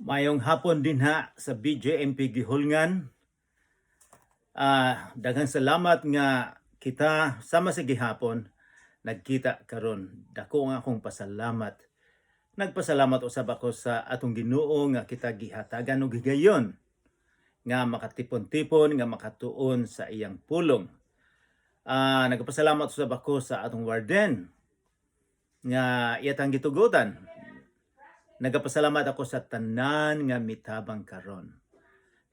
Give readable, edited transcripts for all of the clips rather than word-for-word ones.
Mayong hapon din ha sa BJMP Gihulngan. Daghang salamat nga kita sama sa gihapon nagkita karon. Dako nga akong pasalamat. Nagpasalamat usab ako sa atong Ginoo nga kita gihatagan og higayon nga makatipon-tipon nga makatuon sa iyang pulong. Nagpasalamat usab ako sa atong warden nga iyatang gitugutan. Nagapasalamat ako sa tanan nga mitabang karon.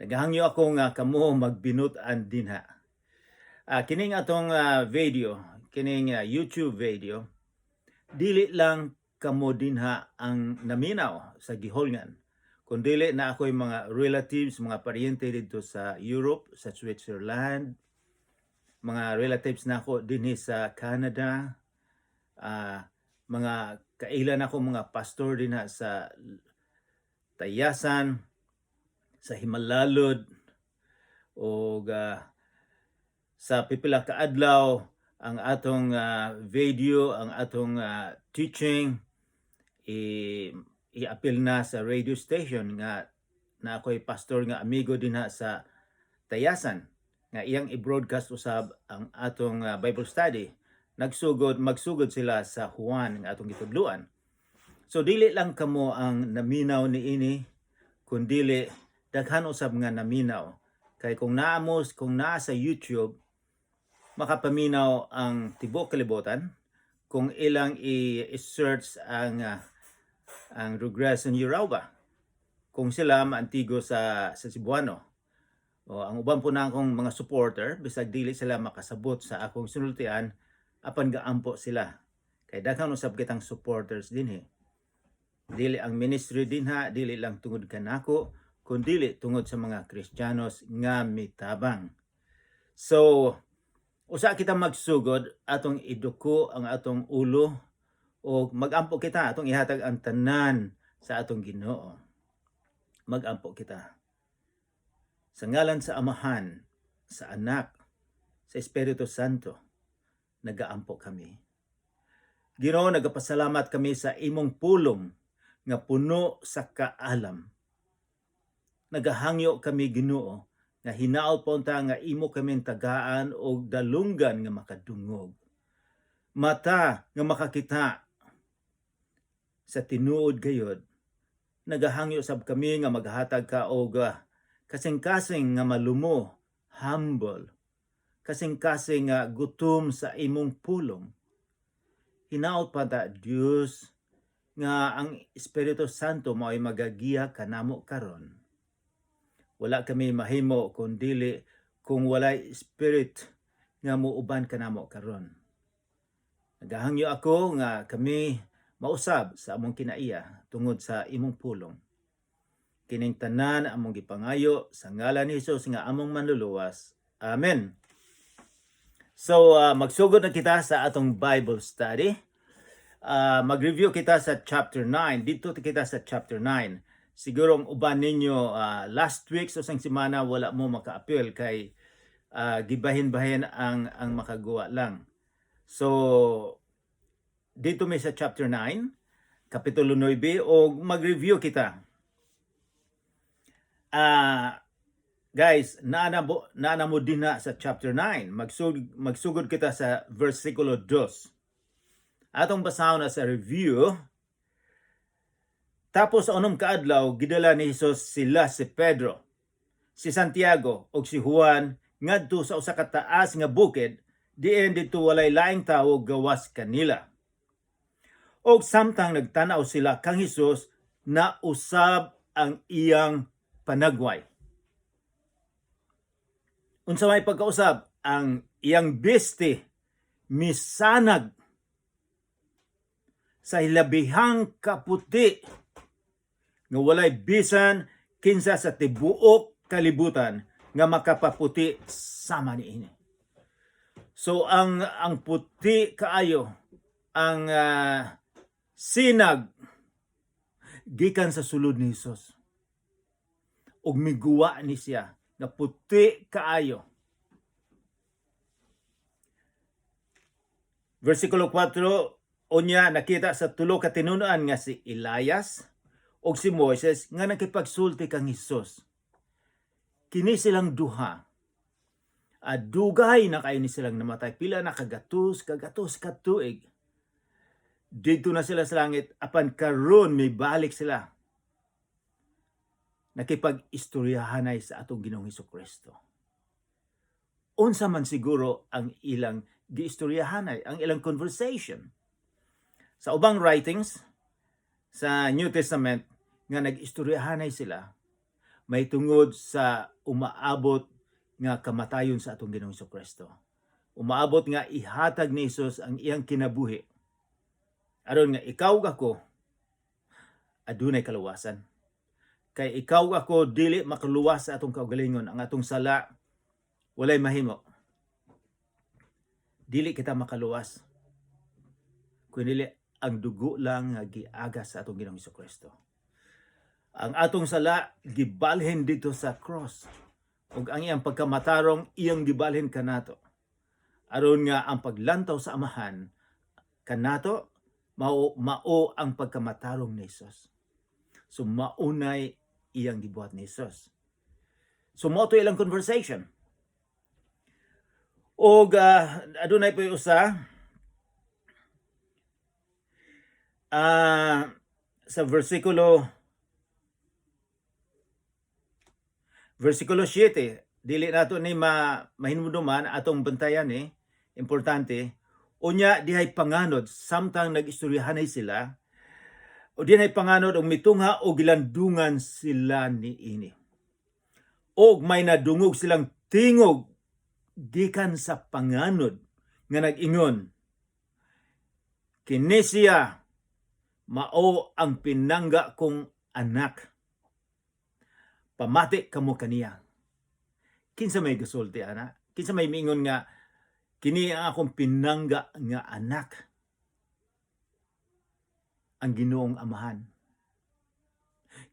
Nagahangyo ako nga kamo magbinutan dinha. Kining atong video, kining YouTube video, dili lang kamo dinha ang naminaw sa Gihulngan. Kundili na ako'y mga relatives, mga paryente dito sa Europe, sa Switzerland, mga relatives na ako dinhi sa Canada, mga kailan ako mga pastor dinha sa Tayasan, sa Himalalod, o sa pipila ka adlaw ang atong video, ang atong teaching i-appeal na sa radio station nga na ako'y pastor nga amigo dinha sa Tayasan nga iyang i-broadcast usab ang atong Bible study. Magsugod sila sa Juan nga atong gitudluan. So dili lang kamo ang naminaw niini, kundili daghan usab nga naminaw. Kay kung naa sa YouTube, makapaminaw ang tibuok kalibutan kung ilang i-search ang Regression Yoruba. Kung sila maantigo sa Cebuano. O ang uban po na akong mga supporter, bisag dili sila makasabot sa akong sinultian, apan gaampo sila. Kay daghan usab kitang supporters dinhi. Dili ang ministry dinha, dili lang tungod kanako, kundi tungod sa mga Kristiyanos nga mitabang. So, usa kita magsugod atong iduko ang atong ulo o magampo kita atong ihatag ang tanan sa atong Ginoo. Magampo kita. Sa ngalan sa Amahan, sa Anak, sa Espiritu Santo, nagaampo kami. Ginoo, nagapasalamat kami sa imong pulong nga puno sa kaalam. Nagahangyo kami Ginoo nga hinaot pa unta nga imo kami tagaan og dalunggan nga makadungog. Mata nga makakita sa tinuod gayod. Nagahangyo sab kami nga maghatag ka og kasing-kasing nga malumo, humble. Kasing-kasing nga gutom sa imong pulong. Hinaot pa ta Dios nga ang Espiritu Santo mao'y magagiya kanamo karon. Wala kami mahimo kundili kung walay spirit nga muuban kanamo karon. Nagahangyo ako nga kami mausab sa among kinaiya tungod sa imong pulong. Kining tanan among gipangayo sa ngalan ni Hesus nga among manluluwas. Amen. So magsugod na kita sa atong Bible study. Mag-review kita sa chapter 9. Dito kita sa chapter 9. Siguro ang uban ninyo last week so sang semana wala mo maka-appeal kay gibahin-bahin ang makagawa lang. So dito may sa chapter 9, kapitulo 9 o mag-review kita. Guys, naana mo din na sa chapter 9. Magsugod kita sa versikulo 2. Atong basahon na sa review. Tapos sa unom kaadlaw, gidala ni Hesus sila si Pedro, si Santiago ug si Juan ngadto sa usa ka taas nga bukid diin dito walay laing tawo gawas kanila. Og samtang nagtanaw sila kang Hesus, na usab ang iyang panagway. Unsa may pagkausab, ang iyang biste misanag sa hilabihang kaputi nga walay bisan kinsa sa tibuok kalibutan nga makapaputi sama niini. So ang puti kaayo, ang sinag gikan sa sulod ni Hesus. Og miguwa ni siya na puti kaayo. Versikulo 4, unya nakita sa tulo ka tinunan nga si Elias o si Moises nga nakipagsulti kang Hesus. Kini silang duha. At dugay na kayo ni silang namatay. Pila na kagatos katuig. Dito na sila sa langit. Apan karon may balik sila. Nakipag-istoryahanay sa atong Ginoong Hesukristo. Unsa man siguro ang ilang giistoryahanay, ang ilang conversation. Sa ubang writings sa New Testament nga nag-istoryahanay sila, may tungod sa umaabot nga kamatayon sa atong Ginoong Hesukristo. Umaabot nga ihatag ni Jesus ang iyang kinabuhi. Aron nga ikaw ako adunay kaluwasan. Kay ikaw ako dili makaluwas sa atong kaugalingon, ang atong sala walay mahimo. Dili kita makaluwas. Kundi ang dugo lang nga giagas sa atong Ginoong Hesukristo. Ang atong sala gibalhin dito sa cross. Ug ang iyang pagkamatarong iyang gibalhin kanato. Aron nga ang paglantaw sa amahan kanato mao ang pagkamatarong ni Jesus. So maunay iyang gibuhat ni Jesus. So mo to ilang conversation. Og adunay pa usa sa versikulo 7, dili nato ni mahinumduman atong bantayan importante. Unya dihay panganod samtang nag-istoryahanay sila, o dihay panganod og mitungha og gilandungan sila niini. Og may nadungog silang tingog gikan sa panganod nga nag-ingon, kini siya mao ang pinangga kong anak. Pamati kamo kaniya. Kinsa may gasulti ana? Kinsa may miingon nga kini ang akong pinangga nga anak? Ang Ginoong Amahan.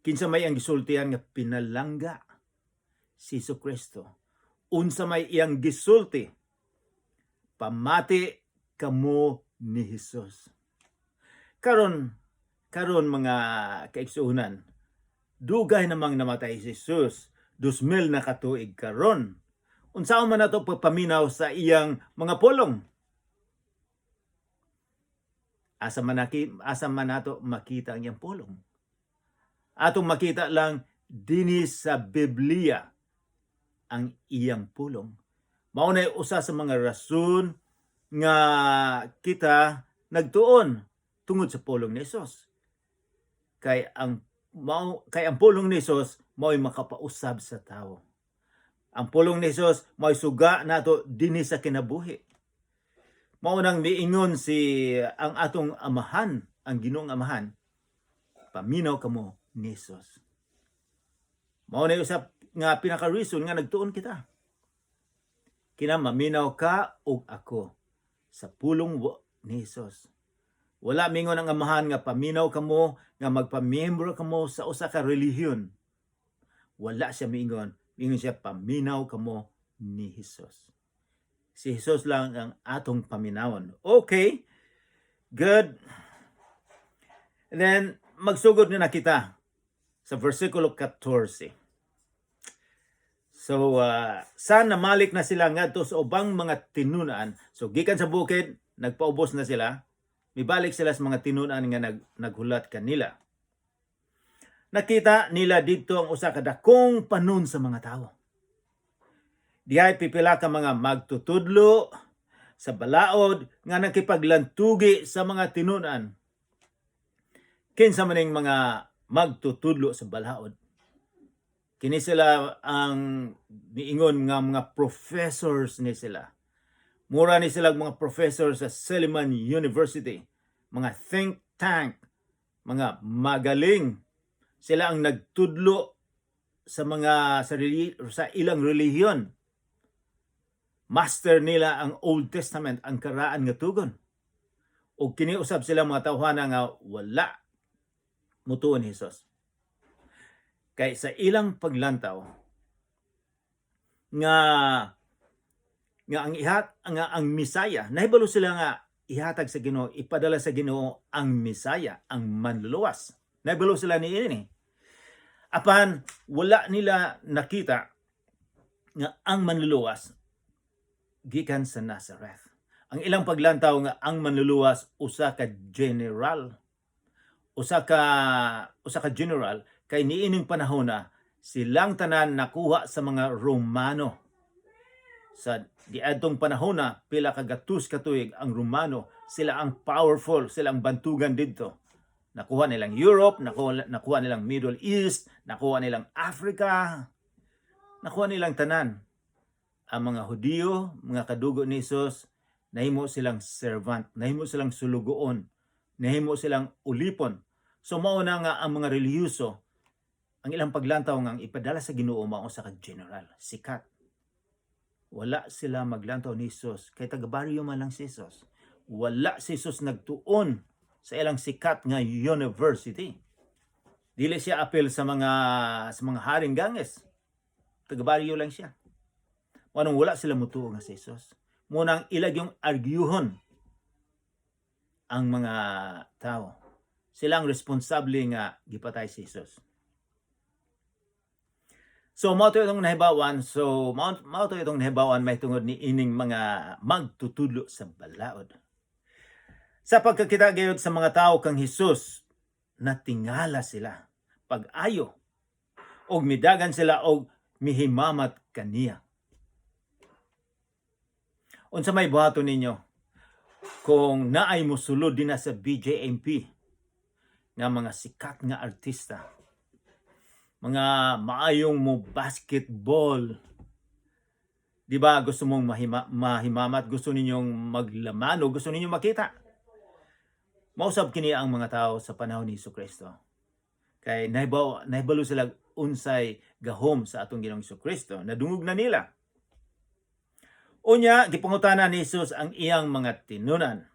Kinsa may ang gisultihan nga pinalangga si Jesucristo? Unsa may iyang gisulti? Pamati kamo ni Jesus. Karon mga kaigsuonan, dugay namang namatay si Jesus. 2,000 na katuig karon. Unsaon man nato pagpaminaw sa iyang mga pulong? Asa man nato makita ang iyang pulong? Atong makita lang dinhi sa Biblia ang iyang pulong. Mao nay usa sa mga rason nga kita nagtuon tungod sa pulong ni Jesus. Kay ang pulong ni Jesus mao'y makapausab sa tawo. Ang pulong ni Jesus mao'y suga nato dinhi sa kinabuhi. Mao nang miingon ang atong amahan, ang Ginoong Amahan, paminaw kamo ni Jesus. Mao na usab nga pinaka-reason nga nagtuon kita. Kina maminaw ka ug ako sa pulong ni Jesus. Wala mingon ang amahan nga paminaw kamo, nga magpamiyembro kamo sa usa ka relihiyon. Wala siya mingon. Mingon siya paminaw kamo ni Jesus. Si Jesus lang ang atong paminawon. Okay. Good. And then magsugod na kita sa versikulo 14. So, saan namalik na sila ngadto sa ubang mga tinunaan. So, gikan sa bukid, nagpaubos na sila. Mibalik sila sa mga tinunaan nga naghulat kanila. Nakita nila dito ang usa ka dakong panon sa mga tawo. Dihay pipila ka mga magtutudlo sa balaod nga nakipaglantugi sa mga tinunaan. Kinsa maning mga magtutudlo sa balaod? Kini sila ang niingon nga mga professors ni sila. Mura ni sila mga professor sa Silliman University, mga think tank, mga magaling. Sila ang nagtudlo sa sa ilang relihiyon. Master nila ang Old Testament, ang karaan nga tugon. O kiniusab sila mga tawhana nga wala mutuon ni Jesus. Kay sa ilang paglantaw nga ang Misaya, nahibalo sila nga ihatag sa Ginoo, ipadala sa Ginoo ang Misaya, ang manluluwas. Nahibalo sila ni ini. Apan wala nila nakita nga ang manluluwas gikan sa Nazareth. Ang ilang paglantaw nga ang manluluwas usa ka general. Usa ka general kay niining panahon na silang tanan nakuha sa mga Romano. Sa diadtong panahon na pila ka gatus ka tuig ang Romano, sila ang powerful, sila ang bantugan didto. Nakuha nilang Europe, nakuha nilang Middle East, nakuha nilang Africa, nakuha nilang tanan. Ang mga Hudiyo, mga kadugo ni Jesus, nahimo silang servant, nahimo silang sulugoon, nahimo silang ulipon. So mao na nga ang mga relihiyoso, ang ilang paglantaw nga ipadala sa Ginoo mao sa ka general, sikat. Wala sila maglantaw ni Jesus, kay taga-baryo man lang si Jesus. Wala si Jesus nagtuon sa ilang sikat nga university. Dili siya apil sa mga haring ganges. Taga-baryo lang siya. Wanong wala sila mutuo nga si Jesus. Munang ilag yung arguhon ang mga tao. Sila ang responsable nga gipatay si Jesus. So mao to itong nahibawan. Mao to itong nahibawan may tungod ni ining mga magtutudlo sa balaod. Sa pagkakita gayud sa mga tao kang Hesus, natingala sila pag-ayo og midagan sila og mihimamat kaniya. Unsa may buhaton ninyo kung naay mosulod din na sa BJMP nga mga sikat nga artista, mga maayong mo basketball, di ba gusto mong mahimamat, gusto ninyong maglaman o gusto ninyong makita? Mausab kini ang mga tao sa panahon ni Jesucristo. Kay nahibalo sila unsay gahom sa atong Ginoong Jesucristo. Nadungog na nila. Unya, gipangutana ni Jesus ang iyang mga tinunan.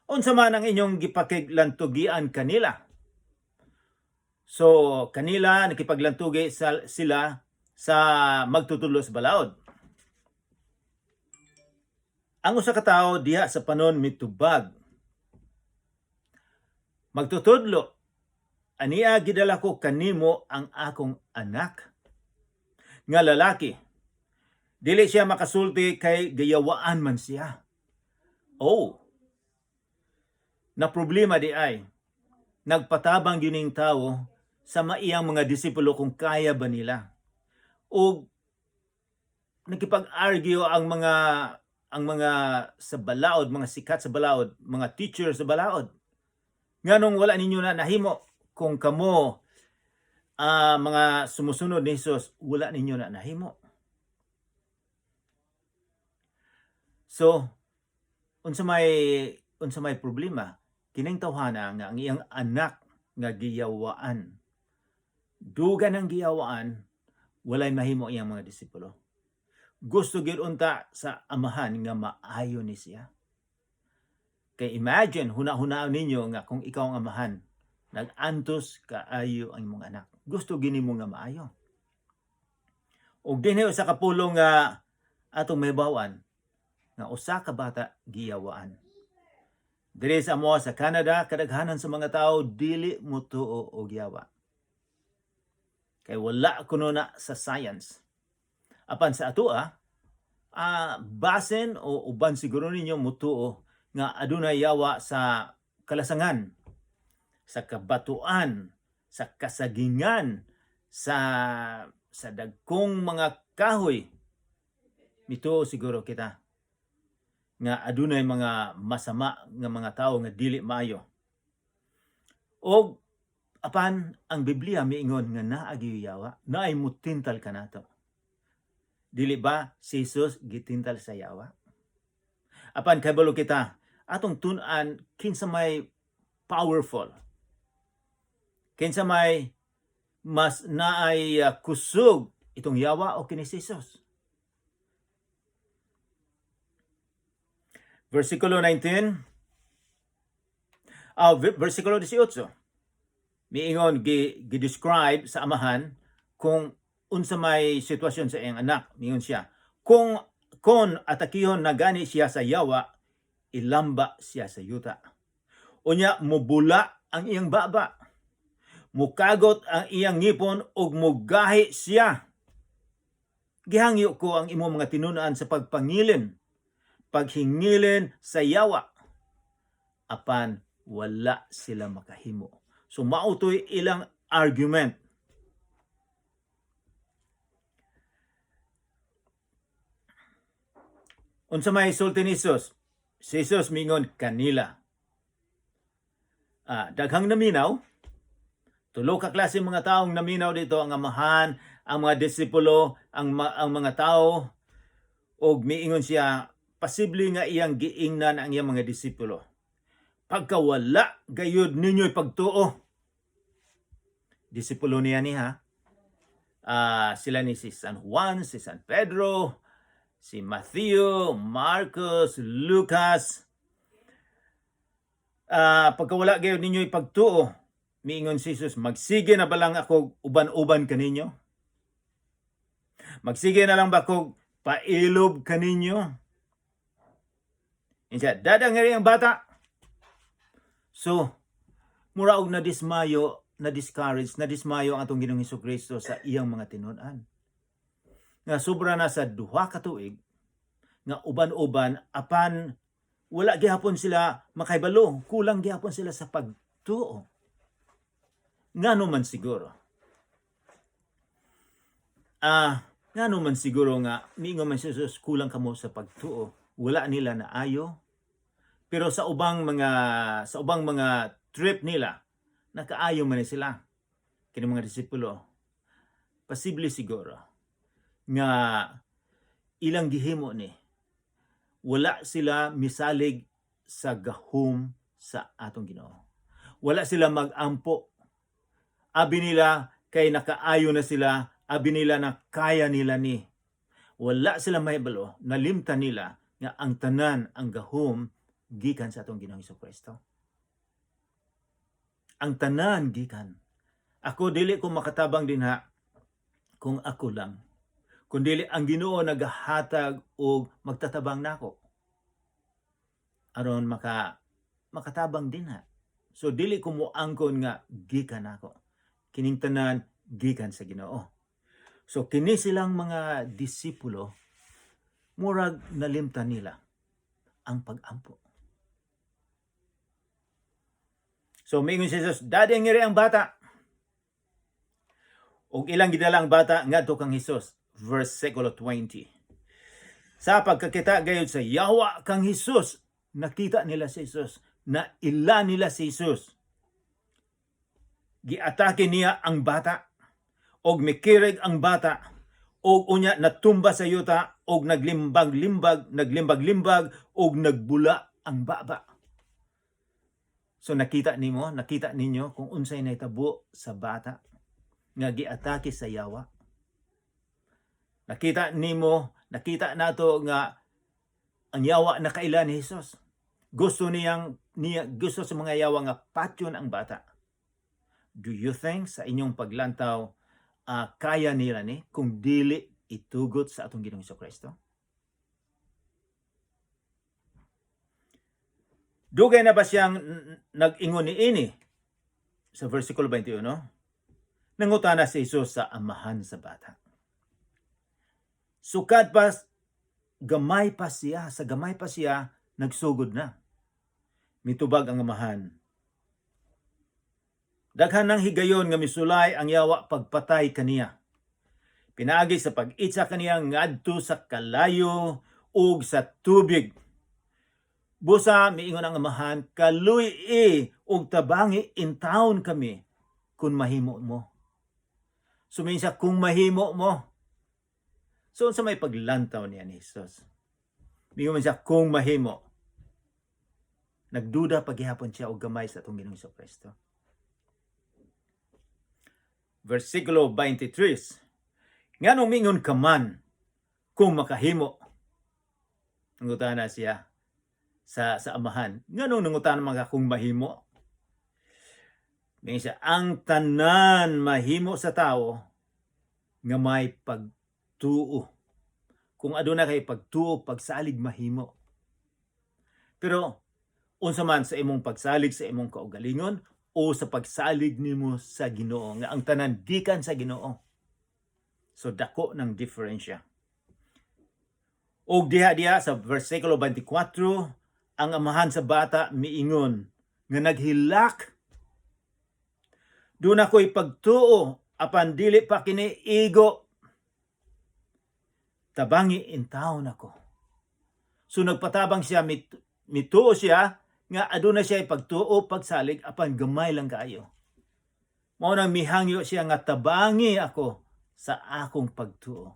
Unsa man ang inyong gipakiglantugian kanila? So, kanila nakipaglantugi sila sa magtutudlo sa balaod. Ang usa ka tawo diha sa panon mitubag. Magtutudlo, aniya gidala ko kanimo ang akong anak nga lalaki. Dili siya makasulti kay gayawaan man siya. Oh, na problema di ay, nagpatabang gining tawo sa maiyang mga disipulo kung kaya ba nila. O nakipag-argue ang mga sa balaod, mga sikat sa balaod, mga teacher sa balaod. Nganong wala ninyo na nahimo kung kamo mga sumusunod ni Jesus, wala ninyo na nahimo. So, unsa may problema, kining tawhana nga ang iyang anak nga giyawaan. Dugan ang giyawaan, walay mahimo iyang mga disipulo. Gusto gyud unta sa amahan nga maayo ni siya. Kay imagine, huna-hunaan ninyo nga kung ikaw ang amahan, nag-antos kaayo ang imong anak. Gusto gini mo nga maayo. Og dinhi usa ka pulong nga atong mahibawan nga usa ka bata giyawaan. Diri sa amo sa Canada, kadaghanan sa mga tao dili mutuo og yawa. Kay wala kuno na sa science. Apan sa atoa, basen o uban siguro ninyo mutuo nga adunay yawa sa kalasangan, sa kabatuan, sa kasagingan, sa dagkong mga kahoy. Mituo siguro kita nga adunay mga masama nga mga tao nga dili maayo. Og apan ang Biblia miingon nga naa gyud yawa, naay mutintal kanato. Dili ba si Jesus gitintal sa yawa? Apan kabalo kita atong tun-an kinsa may powerful, kinsa may mas naay kusog itong yawa o kini si Jesus. Versikulo 19, versikulo 18, miingon gi-describe sa amahan kung unsa may sitwasyon sa iyang anak. Miingon siya, kung atakihon na gani siya sa yawa, ilamba siya sa yuta. Unya mubula ang iyang baba. mukagot ang iyang ngipon ug mugahi siya. Gihangyo ko ang imong mga tinun-an sa paghingilin sa yawa, apan wala sila makahimo. So mautoy ilang argument. Unsa may sulti ni Jesus? Si Jesus mingon kanila. Daghang naminaw. Tulo ka klase mga taong naminaw dito, ang amahan, ang mga disipulo, ang mga tao, og miingon siya, posible nga iyang giingnan ang iyang mga disipulo. Pagka wala gayud ninyo'y pagtuo. Disipulo niya ni ha. Sila ni si San Juan, si San Pedro, si Matthew, Marcos, Lucas. Pagka wala gayud ninyo'y pagtuo, miingon si Jesus, magsige na ba lang ako uban-uban kaninyo? Magsige na lang ba ako pailob kaninyo? Insya, dadangari ang bata. So, mura og nadismayo ang atong Ginoong Hesukristo sa iyang mga tinun-an. Nga sobra na sa 2 ka tuig, nga uban-uban, apan wala gihapon sila makaibalo, kulang gihapon sila sa pagtuo. Ngano man siguro? Ngano man siguro nga miingon man si Jesus, kulang kamo sa pagtuo. Wala nila na ayo. Pero sa ubang mga trip nila, nakaayo man sila. Kini mga disipulo. Posible siguro nga ilang gihimo ni wala sila misalig sa gahom sa atong Ginoo. Wala sila magampo. Abi nila kay nakaayo na sila, abi nila na kaya nila ni. Wala sila mahibalo, nalimtan nila nga ang tanan, ang gahom, gikan sa atong Ginoong Hesukristo. Ang tanan gikan. Ako dili ko makatabang dinha kung ako lang. Kung dili ang Ginoo nagahatag og magtatabang nako. Aron makatabang dinha. So dili ko moangkon nga gikan ako. Kining tanan gikan sa Ginoo. So kini silang mga disipulo, murag nalimtan nila ang pag-ampo. So miingon si Jesus, dadangiri ang bata. Og ilang gidala ang bata ngadto kang Hesus. Versikulo 20. Sa pagkakita gayud sa yawa kang Hesus, nakita nila si Jesus, na ila nila si Jesus. Giatake niya ang bata, og mikirig ang bata, og unya natumba sa yuta, og naglimbag-limbag, og nagbula ang baba. So nakita ninyo kung unsay nahitabo sa bata nga giatake sa yawa. Nakita nato nga ang yawa nakaila ni Jesus. Gusto sa mga yawa nga patyon ang bata. Do you think sa inyong paglantaw kaya nila ni kung dili itugot sa atong Ginoong Hesukristo? Dugay na ba siyang nag-ingon niini? Sa versikulo 21, nangutana si Jesus sa amahan sa bata. Sukad pa, gamay pa siya, nagsugod na. Mitubag ang amahan. Daghan ng higayon nga misulay ang yawa pagpatay kaniya. Pinaagi sa pag-itsa kaniya ngadto sa kalayo ug sa tubig. Busa miingon ang amahan, kaluy ug tabangi in town kami kung mahimo mo. Sumin siya kung mahimo mo. So sa may paglantaw niya ni Jesus. Miingon siya kung mahimo. Nagduda paghihapon siya og gamay sa atong Ginoong Hesukristo. Versikulo 23. Nganong mingon ka man kung makahimo? Nangutana siya sa amahan. Nganong nangutana mga kung mahimo? Mingon siya, ang tanan mahimo sa tao nga may pagtuo. Kung aduna kay pagtuo, pagsalig mahimo. Pero unsa man sa imong pagsalig sa imong kaugalingon o sa pagsalig nimo sa Ginoo, nga ang tanan gikan sa Ginoo. So dako ng diferensya. Og diha sa versikulo 24, ang amahan sa bata miingon nga naghilak, "Duna ko'y pagtuo apan dili pa kini igo. Tabangi in taon ako." So nagpatabang siya, mituo siya nga aduna siya pagtuo pagsalig apan gamay lang kaayo. Mao nang mihangyo siya nga tabangi ako sa akong pagtuo.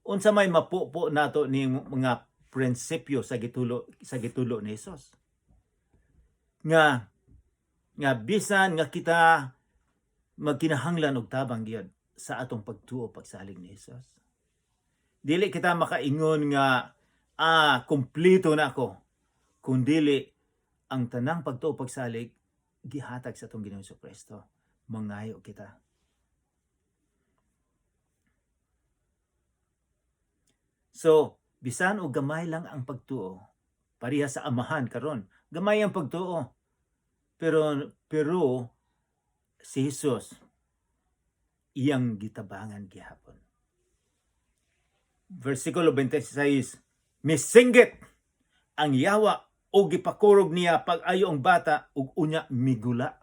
Unsa may mapupo nato ni mga prinsipyo sa gitulo ni Hesus. Nga bisan nga kita magkinahanglan og tabang gyud sa atong pagtuo pagsalig ni Hesus. Dili kita makaingon nga kumpleto na ako, kundili ang tanang pagtuo pagsalig gihatag sa atong Ginoong Jesucristo. Mangayo kita. So, bisan o gamay lang ang pagtuo, pareha sa amahan karon, gamay ang pagtuo. Pero si Jesus iyang gitabangan gihapon. Versikulo 26, "Misinggit ang yawa o gipakurog niya pag-ayo ang bata ug unya migula.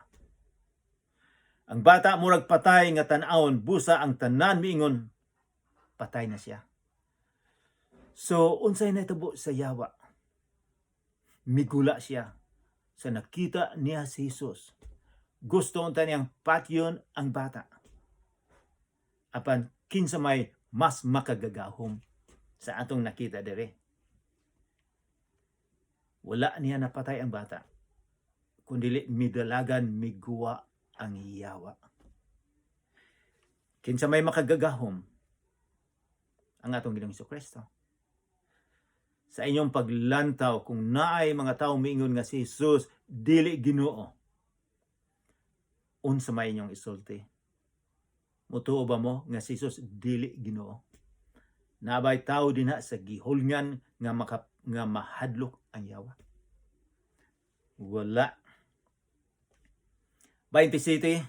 Ang bata murag patay nga tan-awon, busa ang tanan miingon patay na siya." So, unsay nahitabo sa yawa? Migula siya. Sa nakita niya si Jesus, gusto unta niyang patyon ang bata. Apan kinsa may mas makagagahom sa atong nakita dire. Wala niya napatay ang bata, kundi midalagan miguwa ang yawa. Kinsa may makagagahom? Ang atong Ginoong Jesucristo. Sa inyong paglantaw, kung naay mga tao miingon nga si Jesus dili Ginoo, unsa may inyong isulti? Mutuo ba mo nga si Jesus dili Ginoo? Nabay tao dinha sa gihulngan nga mahadlok ang yawa? Wala. 27,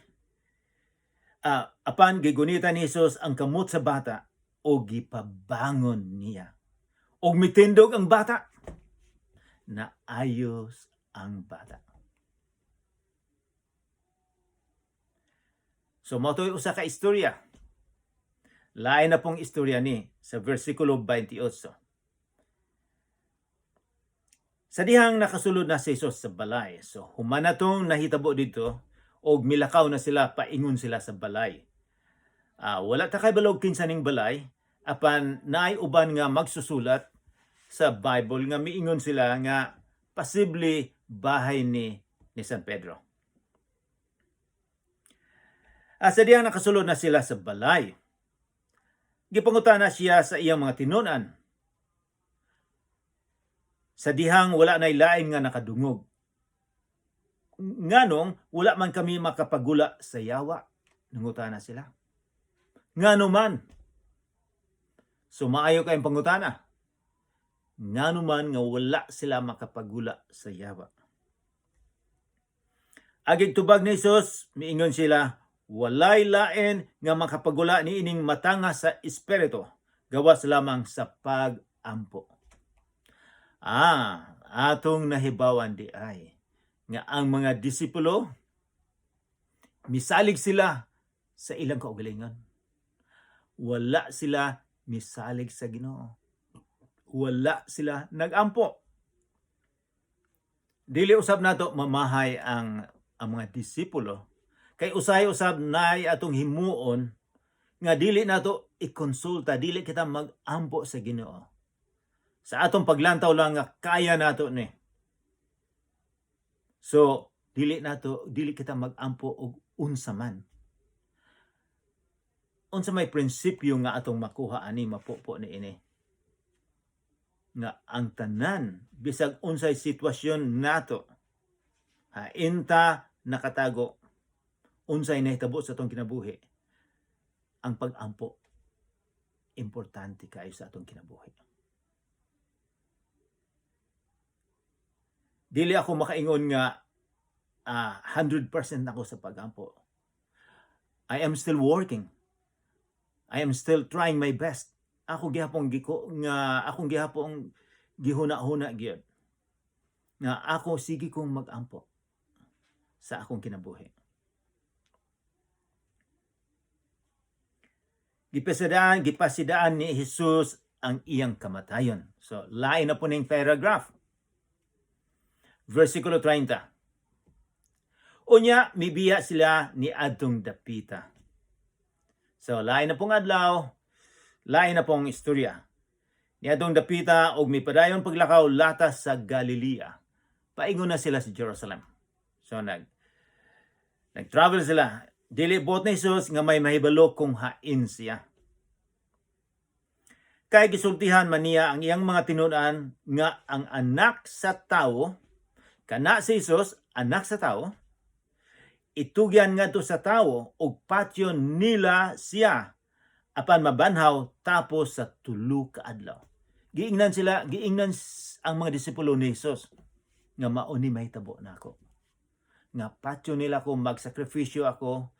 apan gigunita ni Jesus ang kamot sa bata o gipabangon niya. Og mitindog ang bata, naayos ang bata. So motoy usa ka istorya. Lain na pong istorya ni sa versikulo 28. Sa dihang nakasulod na si Jesus sa balay. So humana tong nahitabo dito og milakaw na sila, paingon sila sa balay. Wala ta kay balog kinsa ning balay, apan naay uban nga magsusulat sa Bible nga miingon sila nga posible bahay ni San Pedro. Sa diyang nakasulod na sila sa balay, gipangutana siya sa iyang mga tinunan. Sa dihang wala nay lain nga nakadungog, nganong wala man kami makapagula sa yawa? Nangutana sila. Ngano man? So maayo kayong pangutana. Ngano man nga wala sila makapagula sa yawa? Agig tubag ni Jesus, miingon sila, walay lain nga makapagula ni ining matanga sa espiritu, gawas lamang sa pag-ampo. Atong nahibawan di ay nga ang mga disipulo misalig sila sa ilang kaugalingon. Wala sila misalig sa Ginoo. Wala sila nag-ampo. Dili usab nato mamahay ang mga disipulo, kay usay-usab nay atong himuon nga dili nato ikonsulta, dili kita mag-ampo sa Ginoo. Sa atong paglantaw lang nga kaya nato ni. So dili kita mag-ampo og unsa man. Unsa may prinsipyo nga atong makuha ani mapupo ni ini? Nga ang tanan, bisag unsay sitwasyon nato, hainta nakatago, unsay nahitabo sa atong kinabuhi, ang pag-ampo importante kayo sa atong kinabuhi. Dili ako makaingon nga 100% ako sa pagampo. I am still working. I am still trying my best. Akong gihapon gihuna-huna gyud nga ako sige kong mag-ampo sa akong kinabuhi. Gipasidaan ni Jesus ang iyang kamatayon. So, lain na po ning paragraph. Versikulo 30. Unya, mibiya sila ni adtong dapita. So, lain na pong adlaw, lain na pong istorya. Ni adtong dapita og mipadayon paglakaw latas sa Galilea. Paingon na sila sa Jerusalem. So, nag-travel sila. Dili buot ni Jesus nga may mahibalo kung hain siya. Kay gisultihan man niya ang iyang mga tinud-an nga ang anak sa tao, kana si Jesus, anak sa tao, itugyan ngadto sa tao og patyon nila siya apan mabanhaw tapos sa 3 ka adlaw. Giingnan ang mga disipulo ni Jesus nga mao ni mahitabo nako. Nga patyon nila ko magsakripisyo ako,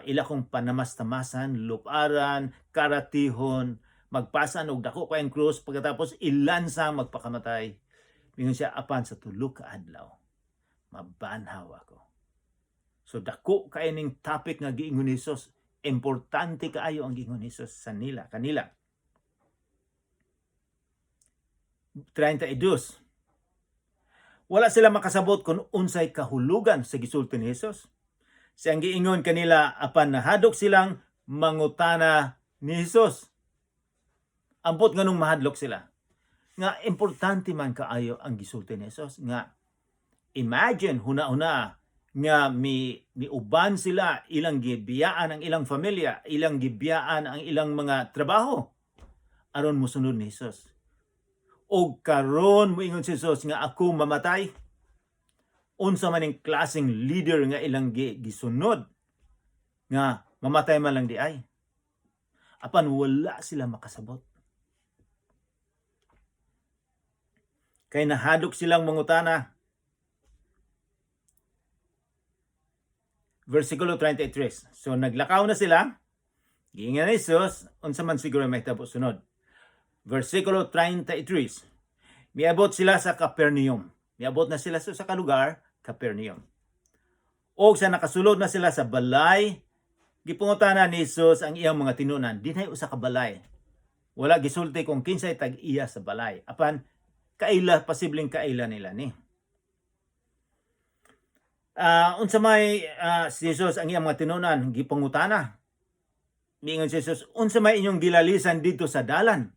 ila kong panamas-tamasan, luparan, karatihon, magpasan og dako kayong krus pagkatapos ilansa magpakamatay. Mingon siya apan sa 3 ka adlaw mabanhaw ako. So dako kay ning topic nga giingon ni Jesus, importante kaayo ang giingon ni Jesus sa kanila. 32. Wala sila makasabot kung unsay kahulugan sa gisulti ni Jesus. Siyang giingon kanila apan nahadok silang mangutana ni Jesus. Ambot nganong mahadlok sila. Nga importante man kaayo ang gisulti ni Jesus. Nga imagine huna-huna nga miuban sila, ilang gibiyaan ang ilang pamilya, ilang gibiyaan ang ilang mga trabaho. Aron musunod ni Jesus. O karon moingon si Jesus nga ako mamatay. Unsa man ning klaseng leader nga ilang gisunod nga mamatay man lang di ay. Apan wala sila makasabot. Kay nahadok silang mangutana. Versikulo 33. So naglakaw na sila. Giingan ni Jesus, unsa man siguro mahitabo sunod. Versikulo 33. Miabot sila sa Capernaum. Miabot na sila sa kalugar, Capernaum. O sa nakasulod na sila sa balay, gipungutana ni Jesus ang iyang mga tinunan. Dinay usa ka balay. Wala gisulti kung kinsay tag-iya sa balay. Apan posibleng kaila nila ni. Unsa may si Jesus ang iyang mga tinunan, gipangutana. Miingon si Jesus, unsa may inyong gilalisan dito sa dalan?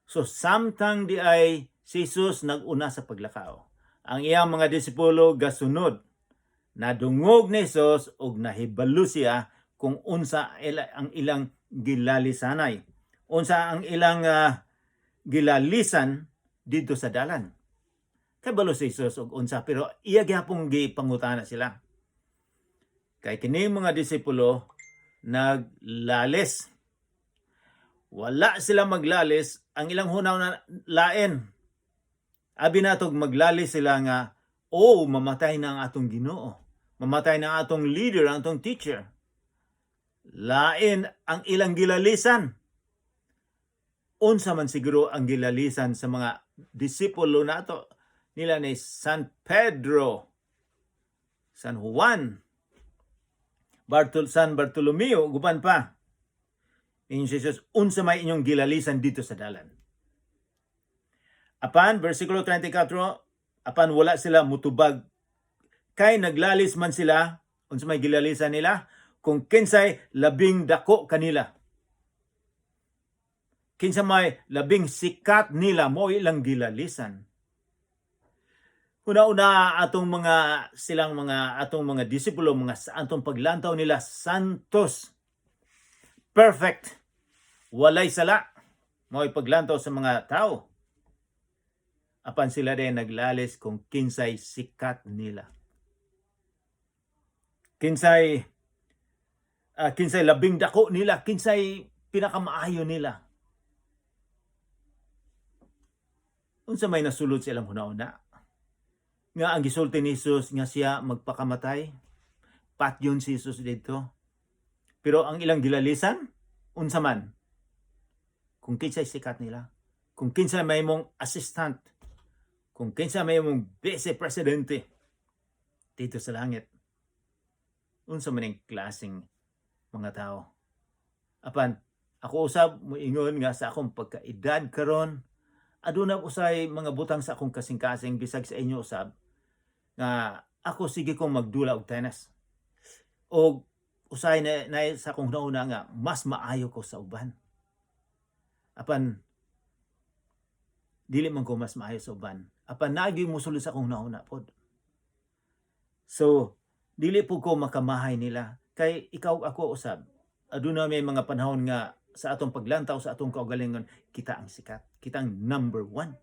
So samtang di ay si Jesus nag-una sa paglakaw. Ang iyang mga disipulo gasunod. Nadungog ni Jesus og nahibalo siya kung unsa ang ilang gilalisanay. Unsa ang ilang gilalisan dito sa dalan. Kabalo si Jesus og unsa pero iya gyapon gipangutana sila. Kay kini mga disipulo naglalis. Wala sila maglalis, ang ilang hunaw na lain. Abi natog maglalis sila nga mamatay na ang atong Ginoo. Mamatay na ang atong leader, ang atong teacher. Lain ang ilang gilalisan. Unsa man siguro ang gilalisan sa mga disipulo nato nila ni San Pedro, San Juan, San Bartolomeo, guban pa. Ingon si Jesus, unsa may inyong gilalisan dito sa dalan. Apan, versikulo 34, apan wala sila mutubag. Kay naglalis man sila, unsa may gilalisan nila, kung kinsay labing dako kanila. Kinsa may labing sikat nila mo ilang gilalisan. Una-una atong mga disipulo, sa atong paglantaw nila santos, perfect, walay sala, mo'y paglantaw sa mga tao. Apan sila din naglalis kung kinsay sikat nila. Kinsay labing dako nila, kinsay pinakamaayo nila. Unsa may nasulod silang huna-una nga ang gisulti ni Jesus nga siya magpakamatay, patyon si Jesus dito. Pero ang ilang gilalisan, unsa man, kung kinsay sikat nila, kung kinsa may mong assistant, kung kinsa may mong vice presidente dito sa langit, unsa man ang klaseng mga tao. Apan, ako usab moingon nga sa akong pagkaedad karon, aduna usay mga butang sa akong kasing-kasing bisag sa inyo usab nga ako sige kong magdula og tennis. O usay na sa akong nauna nga mas maayo ko sa uban. Apan dili man ko mas maayo sa uban. Apan nagi mosulod sa akong nauna pod. So dili po ko makamahay nila kay ikaw ako usab. Aduna may mga panahon nga sa atong paglantaw sa atong kaugalingon, kita ang sikat, kita ang number 1.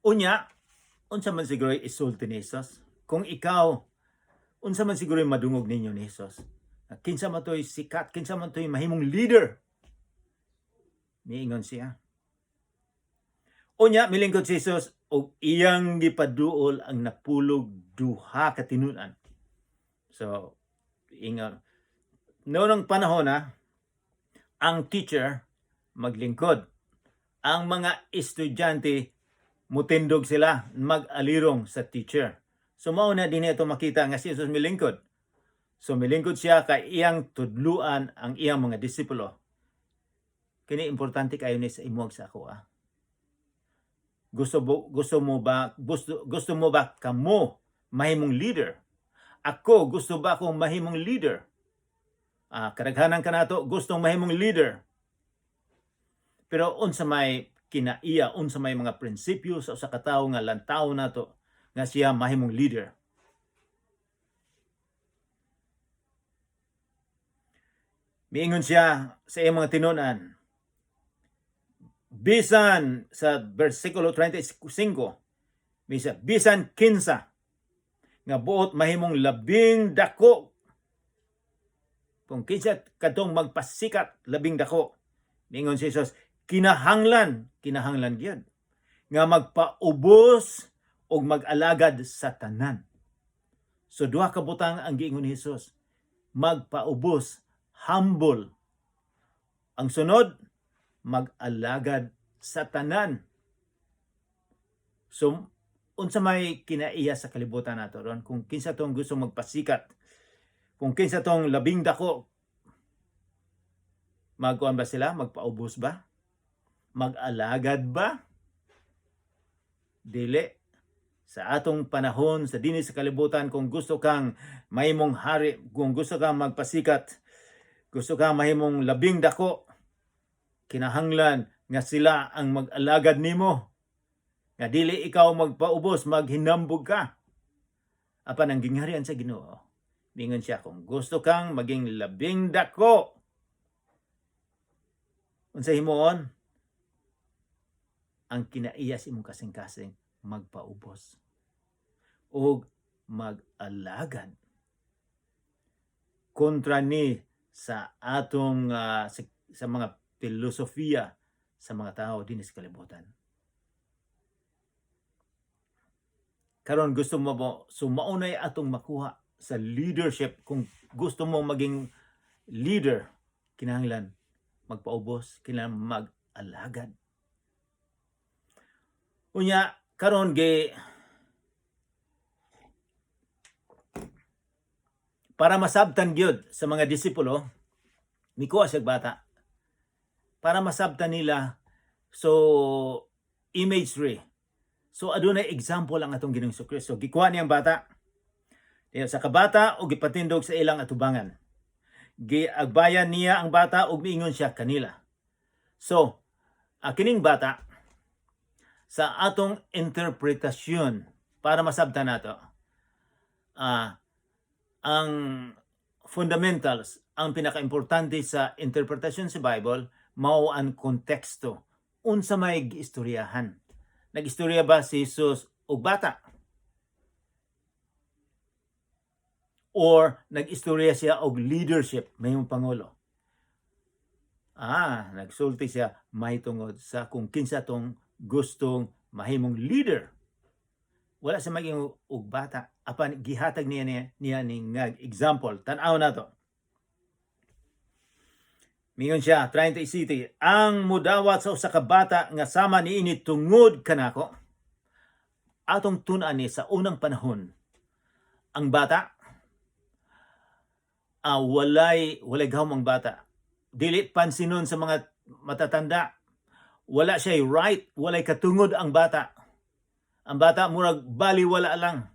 Unya, unsa man siguro isulti ni Jesus? Kung ikaw, unsa man siguro madungog ninyo ni Jesus? Kinsa man to'y sikat, kinsa man to'y mahimong leader? Niingon siya. Unya, milingkod si Jesus, o iyang gipaduol ang napulog duha ka tinunan. So, ingon. Noong panahon ang teacher maglingkod. Ang mga estudyante mutindog sila, mag-alirong sa teacher. So, mauna din ito makita nga si Jesus milingkod. So, milingkod siya kay iyang tudluan ang iyang mga disipulo. Kini importante kayo ni sa imuag sa ako. Gusto mo ba kamo mahimong leader? Ako, gusto ba akong mahimong leader? Kadaghanan ka nato, gustong mahimong leader. Pero unsa may kinaiya, unsa may mga prinsipyo sa usa ka tawo nga lantaw nato nga siya mahimong leader. Miingon siya sa iyang mga tinunan. Bisan sa versikulo 35, bisan kinsa nga buot mahimong labing dako. Kung kinsa kadtong magpasikat labing dako, ningon si Jesus, kinahanglan gyud nga magpaubos og mag-alagad sa tanan. So duha ka butang ang giingon ni Jesus, magpaubos, humble. Ang sunod, mag-alagad sa tanan. So unsa may kinaiya sa kalibutan nato ron? Kung kinsa tong gusto magpasikat, kung kinsa tong labing dako, magkuan ba sila? Magpaubos ba? Mag-alagad ba? Dili. Sa atong panahon, sa dinhi sa kalibutan, kung gusto kang mahimong hari, kung gusto kang magpasikat, gusto kang mahimong labing dako, kinahanglan nga sila ang mag-alagad nimo. Nga dili ikaw magpaubos, maghinambog ka. Apan ang gingharian sa Ginoo, mingon siya, kung gusto kang maging labing dako, unsa himuon? Ang kinaiya sa imong kasing-kasing, magpaubos o mag-alagad. Kontra ni sa atong sa mga filosofiya sa mga tao din sa kalibutan. Karon gusto mo sumaunay atong makuha sa leadership. Kung gusto mo maging leader, kinahanglan magpaubos, kinahanglan mag-alagad. Unya karon para masabtan gyud sa mga disipulo, mikuha siya bata. Para masabtan nila, so imagery. So adunay example ang atong Ginoong Kristo. Gikuha niyang bata. Sa kabata o gipatindog sa ilang atubangan. Giagbayan niya ang bata ug miingon siya kanila. So, kining bata sa atong interpretasyon para masabtan nato, ang fundamentals, ang pinakaimportante sa interpretasyon sa Bible, mao ang konteksto. Unsa may giistoryahan? Nag-istorya ba si Jesus og bata? Or nag-istorya siya og leadership, mayong pangulo? Nagsulti siya mahitungod sa kung kinsa tong gustong mahimong leader. Wala siya maging og bata. Apan gihatag niya ning example. Tan-aw na to. Mingon siya, trying to isiti, ang mudawat sa usa ka bata nga sama niini tungod kanako. Atong tun-an ni sa unang panahon, ang bata, walay gahom ang bata. Dili pansinon sa mga matatanda. Wala siya right, walay katungod ang bata. Ang bata murag baliwala lang.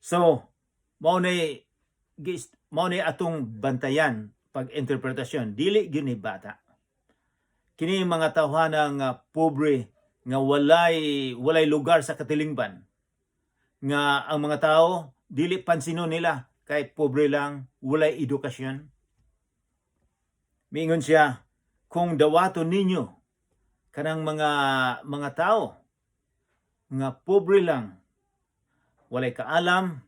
So, mao ni atong bantayan pag-interpretasyon. Dili gyud ni bata. Kini mga tawhana nga pobre nga walay lugar sa katilingban. Nga ang mga tao dili pansinon nila kay pobre lang, walay edukasyon. Miingon siya, kung dawaton ninyo kanang mga tao nga pobre lang, walay kaalam,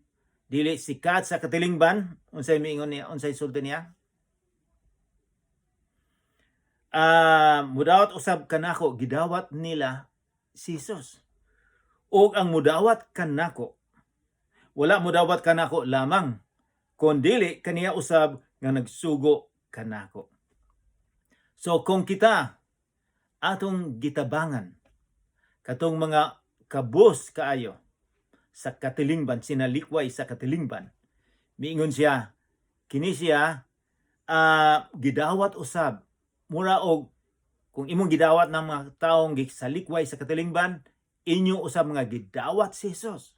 dili sikat sa katilingban, unsay miingon niya, unsay sulti niya? Mudawat usab kanako, gidawat nila si Jesus. Og ang mudawat kanako, wala mudawat kanako lamang, kundili kaniya usab nga nagsugo kanako. So kung kita atong gitabangan katong mga kabus kaayo sa katilingban, sinalikway sa katilingban, miingon siya, kini siya gidawat usab mura og kung imong gidawat ng mga taong gisalikway sa katilingban, inyo usab mga gidawat si Jesus.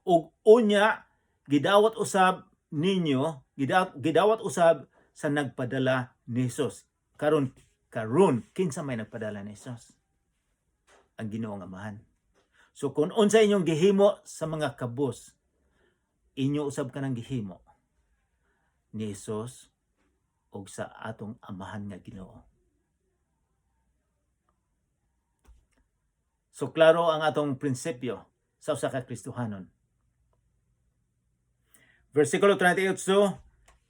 Ug unya gidawat usab ninyo, gidawat usab sa nagpadala ni Jesus. Karon kinsa may nagpadala ni Jesus? Ang Ginoong Amahan. So kung unsa inyong gihimo sa mga kabus, inyo usab kanang gihimo ni Jesus og sa atong Amahan nga Ginoo. So klaro ang atong prinsipyo sa usa ka Kristohanon. Versikulo 38,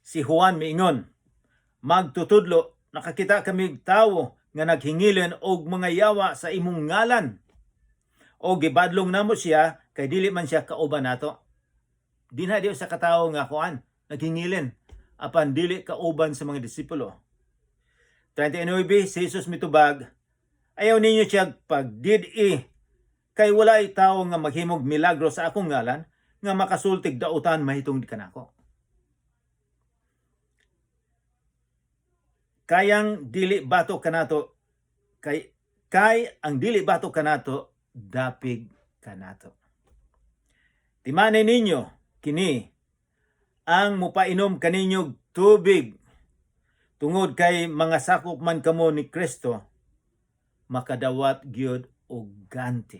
si Juan miingon, magtutudlo, nakakita kami tawo nga naghingilin og mga yawa sa imong ngalan. O gibadlong namo siya kay dili man siya kauban nato. Dinha diyo sa katawo nga kuan naghingilin apan dili kauban sa mga disipulo. 39, si Jesus mitubag, ayaw ninyo siya pagdid-i kay walay tawo nga maghimog milagro sa akong ngalan nga makasultig dautan mahitungod kanako. Kayang dili bato kanato kay ang dili bato kanato dapig kanato. Timanay ninyo kini ang mupainom kaninyog tubig tungod kay mga sakop man kamo ni Kristo, makadawat gyud og ganti.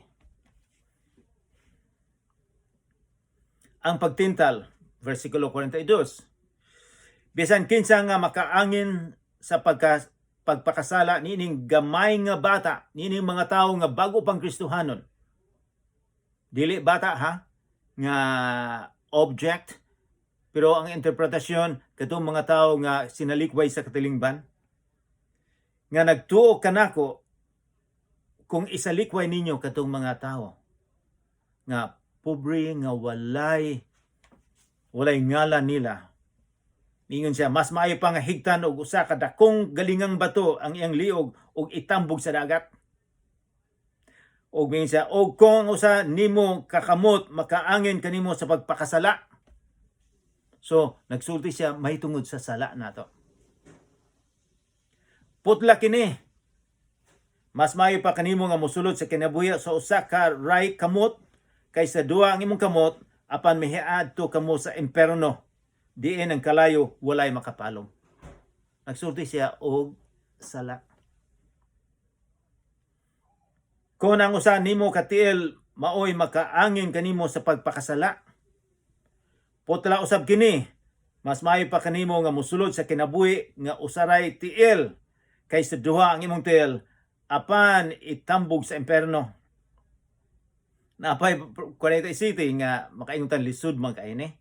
Ang pagtintal, versikulo 42, bisan kinsa nga makaangin sa pagpakasala nining gamay nga bata, nining mga tawo nga bago pang Kristohanon. Dili bata nga object, pero ang interpretasyon katong mga tawo nga sinalikway sa katilingban nga nagtuo kanako kung isalikway ninyo katong mga tawo nga pobre nga walay ngalan nila. Ingon siya, mas maayo pa nga higtan og usa ka dakong galingang bato ang iyang liog og itambog sa dagat. Og mingon siya, og kung usa nimo kakamot makaangin kanimo sa pagpakasala. So nagsulti siya mahitungod sa sala nato. Putla kini, mas maayo pa kanimo nga mosulod sa kinabuhi sa usa ka ray kamot kaysa duha ang imong kamot apan mihiadto kamo sa imperno. Diin ang kalayo walay makapalong. Nagsulti siya og sala. Kung ang usa nimo katiil maoy makaangin kanimo sa pagpakasala, putla usab kini, mas maayo pa kanimo nga mosulod sa kinabuhi nga usaray tiil kaysa duha ang imong tiil apan itambog sa imperno. Napay 40 city nga makaingon lisod man kaini.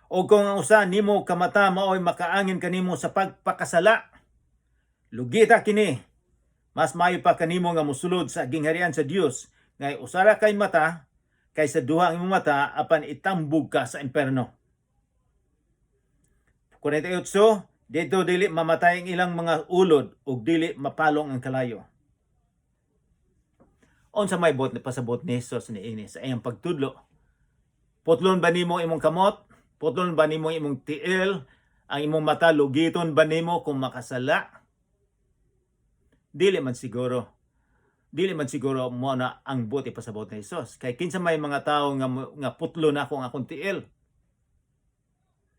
O kung ang usa nimo kamata maoy makaangin kanimo sa pagpakasala, lugita kini. Mas maayo pa kanimo nga mosulod sa gingharian sa Dios ngay usara kay mata kaysa duha ang imong mata apan itambog ka sa imperno. 48, dito dili mamatay ang ilang mga ulod ug dili mapalong ang kalayo. Unsa may pasabot ni Jesus niini sa iyang pagtudlo? Putlon ba nimo imong kamot? Putlon ba nimo imong tiil? Ang imong mata lugiton ba nimo kung makasala? Dili man siguro. Dili man siguro mo na ang buti pasabot ni Jesus. Kay kinsa may mga tawo nga putlo na akong tiil.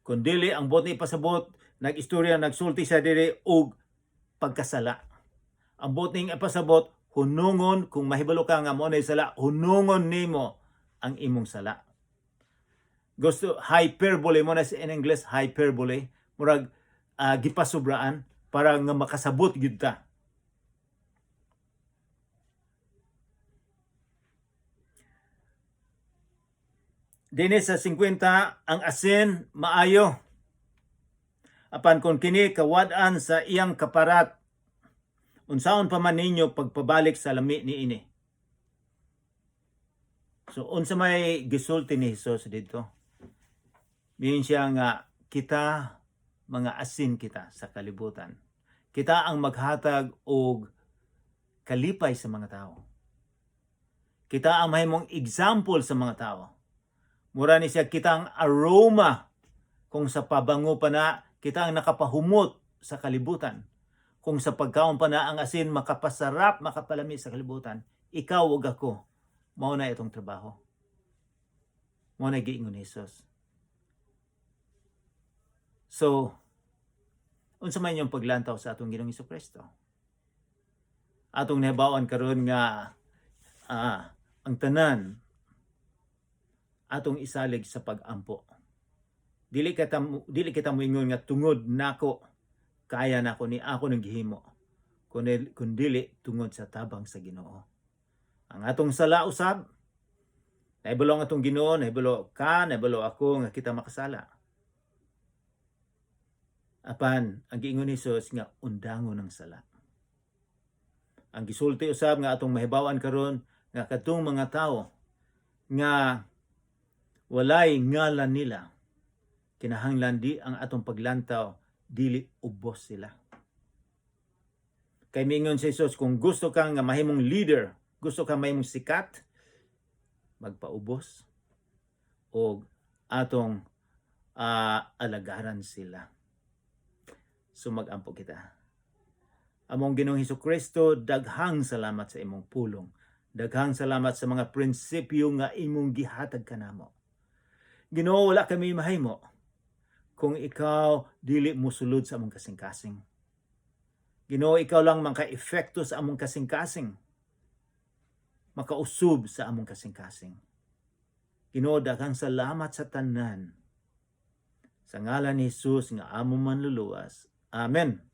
Kung dili ang buti pasabot, nag-istorya nagsulti sa diri og pagkasala. Ang buti nga pasabot, hunungon kung mahibalo ka nga mo na sala, hunungon nimo ang imong sala. Gusto hyperbole mo na in English, hyperbole, murag gipasubraan para nga makasabot gyud ta. Dini sa 50, ang asin maayo. Apan kung kini kawad-an sa iyang kaparat, unsaon pa man ninyo pagpabalik sa lami niini. So unsa may gisulti ni Jesus dito? Miin siya nga kita mga asin kita sa kalibutan. Kita ang maghatag og kalipay sa mga tao. Kita ang mahimong example sa mga tao. Mura ni siya kita ang aroma kung sa pabango pa na kita ang nakapahumot sa kalibutan. Kung sa pagkaon pa na ang asin makapasarap, makapalami sa kalibutan, ikaw ug ako, mao na itong trabaho. Mao na giingon ni Jesus. So, unsa man yung paglantaw sa atong Ginoong Hesukristo? Atong nahibawan karon nga ang tanan atong isalig sa pag-ampo. Dili kita moingon nga tungod nako kaya nako ni ako nang gihimo. Kun dili tungod sa tabang sa Ginoo. Ang atong sala usab, nahibalo ang atong Ginoo, nahibalo ka, nahibalo ako nga kita makasala. Apan ang giingon ni Jesus nga undangon ang sala. Ang gisulti usab nga atong mahibawan karon nga kadtong mga tawo nga walay ngalan nila, kinahanglan di ang atong paglantaw dili ubos sila. Kay mingon si Jesus, kung gusto kang nga mahimong leader, gusto kang mahimong sikat, magpaubos o atong alagaran sila. So mag-ampo kita. Among Ginoong Hesukristo, daghang salamat sa imong pulong. Daghang salamat sa mga prinsipyo nga imong gihatag kanamo. Ginoo, wala kami mahimo kung ikaw dili mosulod sa among kasing-kasing. Ginoo, ikaw lang maka-epekto sa among kasing-kasing. Makausub sa among kasing-kasing. Ginoo, daghang salamat sa tanan. Sa ngalan ni Jesus nga among manluluwas. Amen.